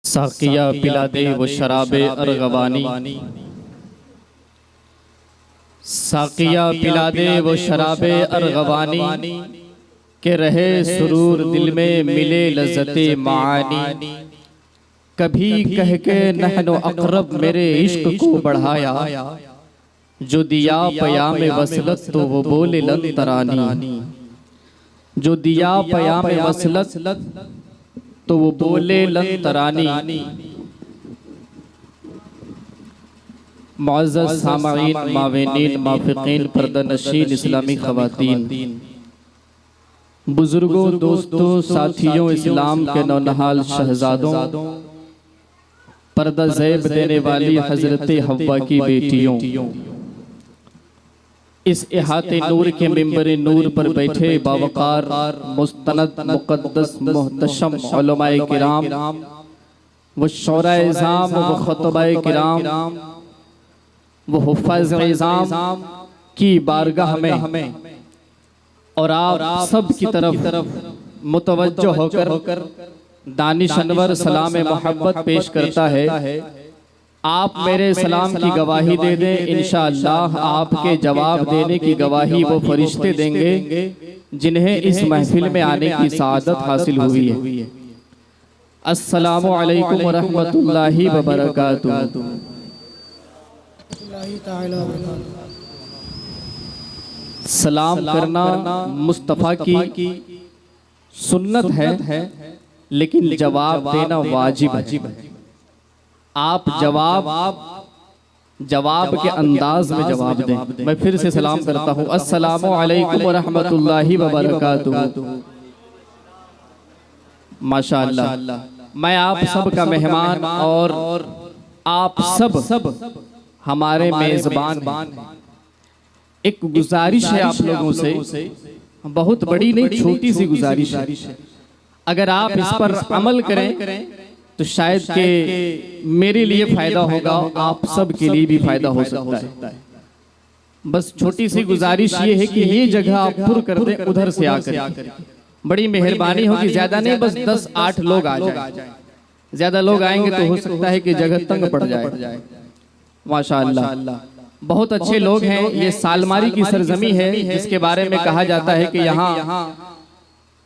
साकिया पिला दे वो शराबे अरगवानी, साकिया पिला दे वो शराबे अरगवानी, के रहे सुरूर दिल में मिले लज़्ज़ते मानी। कभी कह के नहनो अक़रब मेरे इश्क को बढ़ाया, जो दिया पयाम वसलत तो वो बोले लन तरानी। जो दिया पयाम वसलत तो वो बोले लन तरानी। मुअज़्ज़ज़ सामईन, मावेनीन, माफ़िकीन, पर्दानशीन, इस्लामी ख़वातीन, बुजुर्गों, दोस्तों, साथियों, इस्लाम के नौनहाल शहजादों, पर्दा ज़ैब देने वाली हज़रत हव्वा की बेटियों, इस इहाते नूर के मिंबर नूर पर बैठे बावकार मुस्तनद मुक़द्दस मुहतशम उलमाए किराम, वो शौराए इज़ाम, वो ख़ुतबाए किराम, वो हुफ़्फ़ाज़ इज़ाम की बारगाह में और आप सब की तरफ मुतवज्जो होकर दानिश अनवर सलाम मोहब्बत पेश करता है। आप मेरे सलाम की गवाही दे दें, इंशाअल्लाह आपके जवाब देने की गवाही वो फरिश्ते देंगे जिन्हें इस महफिल में आने की सआदत हासिल हुई है। अस्सलामु अलैकुम व रहमतुल्लाहि व बरकातुहू। सलाम करना मुस्तफ़ा की सुन्नत है, लेकिन जवाब देना वाजिब है। आप जवाब के अंदाज में जवाब दें। मैं फिर से सलाम करता हूँ, अस्सलामु अलैकुम व रहमतुल्लाहि व बरकातुहू। माशाअल्लाह, मैं आप सब का मेहमान और आप सब हमारे मेजबान हैं। एक गुजारिश है आप लोगों से, बहुत बड़ी नहीं, छोटी सी गुजारिश है। अगर आप इस पर अमल करें तो शायद के मेरे लिए फायदा होगा, आप सब के लिए भी फायदा हो सकता है। बस छोटी सी गुजारिश ये है कि ये जगह आप पुर कर दें उधर से आकर। बड़ी मेहरबानी होगी, ज्यादा नहीं, बस 10-8 लोग आ जाएं। ज्यादा लोग आएंगे तो हो सकता है कि जगह तंग पड़ जाए। माशाअल्लाह, बहुत अच्छे लोग हैं। ये सालमारी की सरजमी है जिसके बारे में कहा जाता है कि यहाँ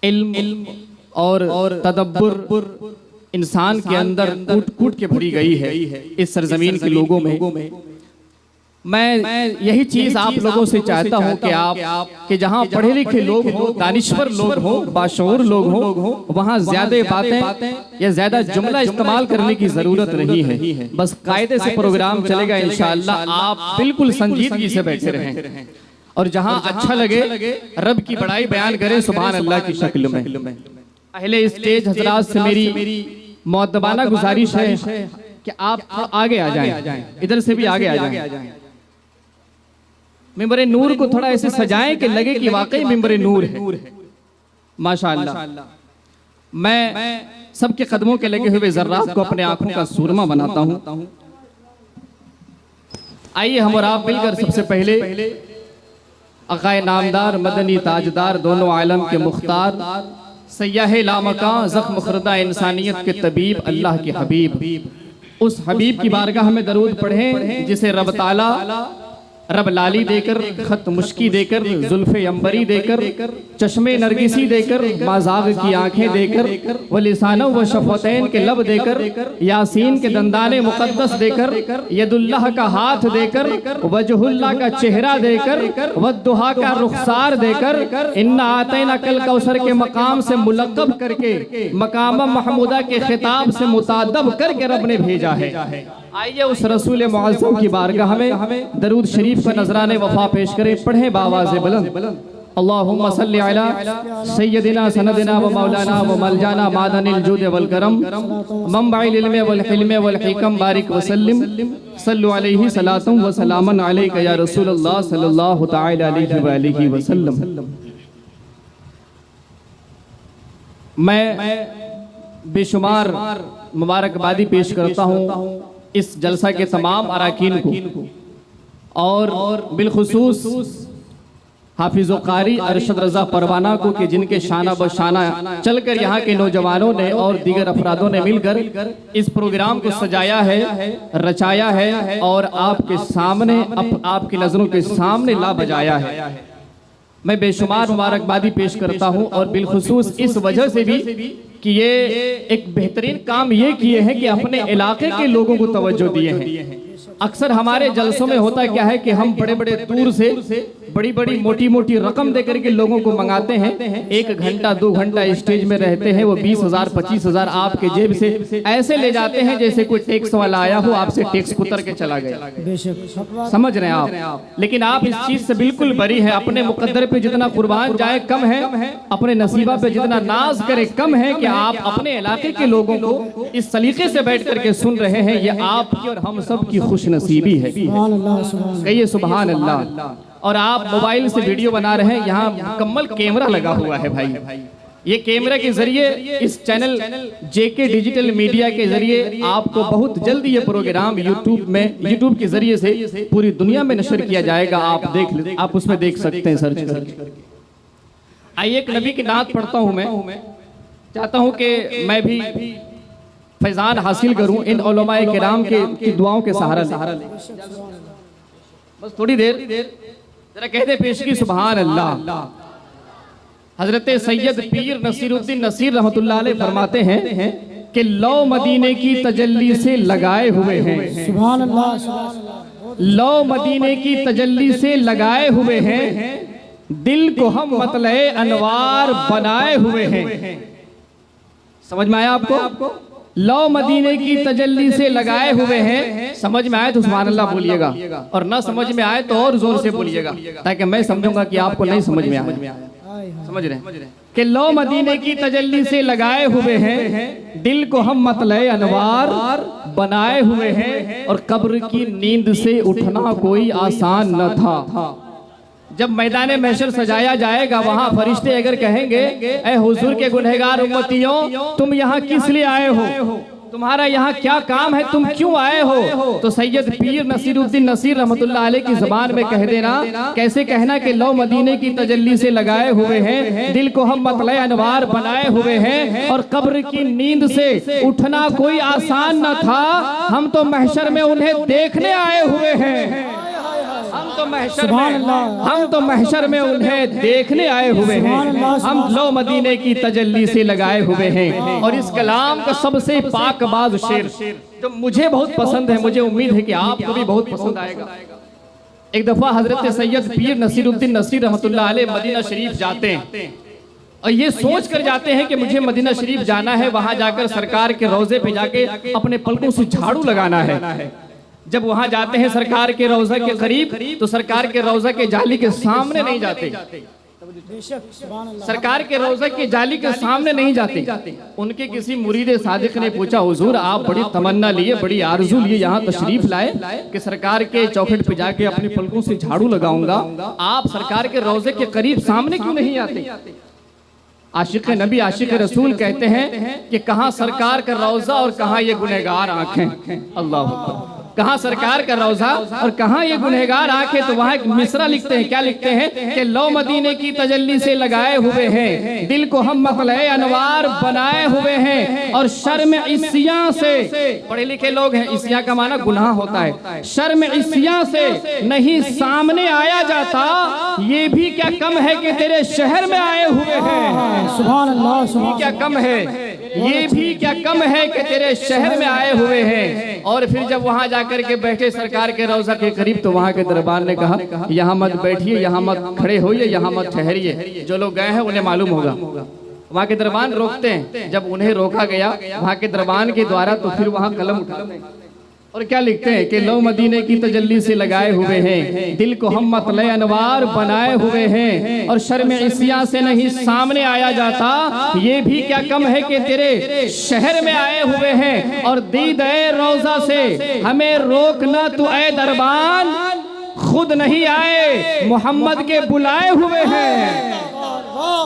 इल्म और तदब्बुर इंसान के अंदर कूट कूट के भरी गई है इस सरजमीन के लोगों में। मैं यही चीज आप लोगों से चाहता हूं कि आप कि जहां पढ़े लिखे लोग हो, दानिश्वर लोग हो, बाशऊर लोग हो, वहां ज्यादा बातें या ज्यादा जुमला इस्तेमाल करने की जरूरत नहीं है। बस कायदे से प्रोग्राम चलेगा इंशाअल्लाह। आप बिल्कुल संजीदगी से बैठे रहें और जहां अच्छा लगे रब की बड़ाई बयान करें सुभान अल्लाह की शक्ल में। पहले स्टेज हजरात से मेरी मुअद्दबाना गुजारिश है कि आप आगे आ जाएं, इधर से भी आगे आ जाएं। मिंबर नूर को थोड़ा ऐसे सजाएं कि लगे कि वाकई मिंबर नूर है। माशाअल्लाह, मैं सबके कदमों के लगे हुए जर्रात को अपने आंखों का सूरमा बनाता हूं। आइए हम और आप मिलकर सबसे पहले अकाए नामदार, मदनी ताजदार, दोनों आलम के मुख्तार, सयाह लामका, ज़ख्म खुर्दा इंसानियत के तबीब, अल्लाह के हबीब, उस हबीब की बारगाह में दरूद पढ़ें जिसे रब ताला रब लाली देकर, खत मुश्की देकर, जुल्फे अंबरी देकर, चश्मे नरगिसी देकर, माज़ाग की आंखें देकर, व लिसानो व शफ़तैन के लब देकर, यासीन के दंदाने मुक़द्दस देकर, यदुल्लाह का हाथ देकर, वजहुल्लाह का चेहरा देकर, वद्दुहा का रुखसार देकर, इन्ना आतैना कल कौसर के मकाम से मुलक़्क़ब करके, मकाम महमूदा के खिताब से मुतादब करके रब ने भेजा है। आइए उस रसूल मुअज़्ज़म की बारगाह में दरूद शरीफ का नजराने वफा पेश करें। पढ़ें बावाज़े बुलंद, अल्लाहुम्मा सल्लि अला सय्यदिना सनदिना व मौलाना व मलजाना मादनिल जुद वल करम मंबइल इल्म वल हिल्म वल हिकम बारिक व सल्लिम सल्लु अलैहि सलातुम व सलामन अलैका या रसूलल्लाह सल्लल्लाहु तआला अलैहि व आलिहि व सल्लम। मैं बेशुमार मुबारकबादी पेश करता हूँ इस जलसा के तमाम अराकीन को और बिलखुसूस हाफिज़ कारी अरशद रज़ा परवाना को कि जिनके शाना बशाना चलकर यहाँ के नौजवानों ने और दीगर अफरादों ने मिलकर इस प्रोग्राम को सजाया है, रचाया है और आपके सामने आपकी नज़रों के सामने ला बजाया है। मैं बेशुमार मुबारकबादी पेश करता हूँ और बिलखुसूस इस वजह से भी कि ये एक बेहतरीन काम ये किए हैं कि अपने इलाके के लोगों को तवज्जो दिए हैं। अक्सर हमारे जलसों में होता क्या है कि हम बड़े बड़े दूर से बड़ी बड़ी मोटी मोटी रकम देकर के लोगों को मंगाते हैं, 1 घंटा 2 घंटा स्टेज में रहते हैं, वो 20,000 25,000 आपके जेब से ऐसे ले जाते हैं जैसे कोई टैक्स वाला आया हो, आपसे टैक्स कुतर के चला गया। समझ रहे हैं आप? लेकिन आप इस चीज से बिल्कुल बरी है। अपने मुकद्दर पे जितना कुर्बान जाए कम है, अपने नसीबा पे जितना नाज करे कम है कि आप अपने इलाके के लोगों को इस सलीके से बैठ करके सुन रहे हैं। ये आपकी और हम सब की खुश नसीबी है। कहिए सुभान अल्लाह। और आप मोबाइल से वीडियो बना रहे हैं, यहाँ मुकम्मल कैमरा लगा हुआ है भाई। ये कैमरा के जरिए इस चैनल जेके डिजिटल मीडिया के जरिए आपको बहुत जल्दी ये प्रोग्राम यूट्यूब के जरिए से पूरी दुनिया में नशर किया जाएगा। आप उसमें देख सकते हैं सर्च करके। आइए एक नबी की नात पढ़ता हूँ। मैं चाहता हूँ कि मैं भी फैजान हासिल करूँ इन उलमाए किराम की दुआओं के सहारा ले। बस थोड़ी देर जरा कहते पेश की सुभान अल्लाह। हजरत सैयद पीर नसीरुद्दीन नसीर रहमतुल्लाह अलैह फरमाते हैं कि लौ मदीने की तजल्ली से लगाए हुए हैं। सुभान अल्लाह। लौ मदीने की तजल्ली से लगाए हुए हैं, दिल को हम मतले अनवार बनाए हुए हैं। समझ में आया आपको? लौ मदीने की तजल्ली से लगाए हुए हैं। समझ में आए तो सुभान अल्लाह बोलिएगा, और ना समझ में आए तो और जोर से बोलिएगा, ताकि मैं समझूंगा कि आपको नहीं समझ में आया। समझ रहे हैं कि लौ मदीने की तजल्ली से लगाए हुए हैं, दिल को हम मतले अनवार बनाए हुए हैं, और कब्र की नींद से उठना कोई आसान न था। जब मैदान महशर सजाया जाएगा, वहां फरिश्ते अगर कहेंगे ऐ हुजूर के गुनहगार उम्मतियों, तुम यहाँ किस लिए आए हो, तुम्हारा यहाँ क्या काम है, तुम क्यों आए हो, तो सैयद पीर नसीरुद्दीन नसीर रहमतुल्लाह अलैह की जुबान में कह देना। कैसे कहना कि लौ मदीने की तजल्ली से लगाए हुए हैं, दिल को हम मतले अनवार बनाए हुए हैं, और कब्र की नींद से उठना कोई आसान न था। हम तो महशर में उन्हें देखने आए हुए हैं। हम तो महशर में उन्हें देखने आए हुए हैं। हम लौ मदीने की तजल्ली से लगाए हुए हैं। और इस कलाम का सबसे पाकबाज शेर जो मुझे बहुत पसंद है, मुझे उम्मीद है कि आपको भी बहुत पसंद आएगा। एक दफा हजरत सैयद पीर नसीरुद्दीन नसीर रहमतुल्लाह अलैह मदीना शरीफ जाते हैं, और ये सोच कर जाते हैं कि मुझे मदीना शरीफ जाना है, वहां जाकर सरकार के रोजे पे जाके अपने पलकों से झाड़ू लगाना है। जब वहां जाते हैं सरकार के रोजा के करीब, तो सरकार के रोजा के जाली के सामने नहीं जाते। सरकार के रोजा के जाली के सामने नहीं जाते। उनके किसी मुरीद सादिक ने पूछा, हुजूर आप बड़ी तमन्ना लिए, बड़ी आरजू लिए यहाँ तशरीफ लाए कि सरकार के चौखट पे जाके अपनी पलकों से झाड़ू लगाऊंगा, आप सरकार के रोजे के करीब सामने क्यों नहीं आते? आशिक नबी आशिक रसूल कहते हैं कि कहाँ सरकार का रोजा और कहाँ ये गुनहगार आंखें। अल्लाह अकबर। कहाँ सरकार का रोजा और कहाँ ये गुनहगार आंखें। तो वहाँ एक मिसरा लिखते हैं, क्या लिखते हैं कि लौ मदीने की तजल्ली से लगाए हुए हैं, दिल को हम मतले अनवार बनाए हुए हैं, और शर्म इस्सियां से, पढ़े लिखे लोग हैं, इस्सियां का माना गुनाह होता है, शर्म इस्सियां से नहीं सामने आया जाता। ये भी क्या कम है कि तेरे शहर में आए हुए हैं। सुभान अल्लाह। सुभान क्या कम है, ये भी क्या कम है कि तेरे शहर में आए हुए हैं। और फिर जब वहां जाकर के बैठे सरकार के रोजा के करीब, तो वहां के दरबार ने कहा, यहाँ मत बैठिए, यहाँ मत खड़े होइए, यहाँ मत ठहरिए, जो लोग गए हैं उन्हें मालूम होगा। वहां के दरबार रोकते हैं। जब उन्हें रोका गया वहां के दरबार के द्वारा, तो फिर वहां कलम उठाते हैं और क्या लिखते हैं कि लौ मदीने की तजल्ली से लगाए हुए हैं, दिल को हम मतले अनवार बनाए हुए हैं, और शर्म इस्सियां से नहीं सामने आया जाता। ये भी क्या कम है कि तेरे शहर में आए हुए हैं, और दीद-ए रोजा से हमें रोकना तू ऐ दरबान, खुद नहीं आए मोहम्मद के बुलाए हुए हैं।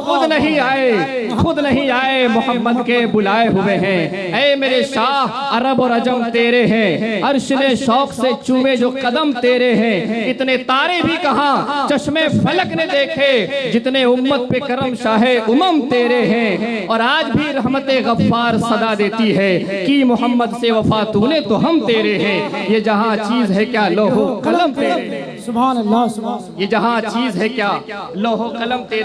खुद नहीं आए, खुद नहीं आए, मोहम्मद के बुलाए हुए हैं। ऐ मेरे शाह अरब और अजम तेरे हैं, अर्श ने शौक से चूमे जो कदम तेरे हैं। इतने तारे भी कहाँ चश्मे फलक ने देखे, जितने उम्मत पे करम शाहे उमम तेरे हैं। और आज भी रहमते गफ्फार सदा देती है कि मोहम्मद से वफा तूने तो हम तेरे हैं। ये जहाँ चीज है क्या लोहो कलम तेरे, सुभान अल्लाह, सुभान अल्लाह। ये जहाँ चीज है क्या लोहो कलम तेरे।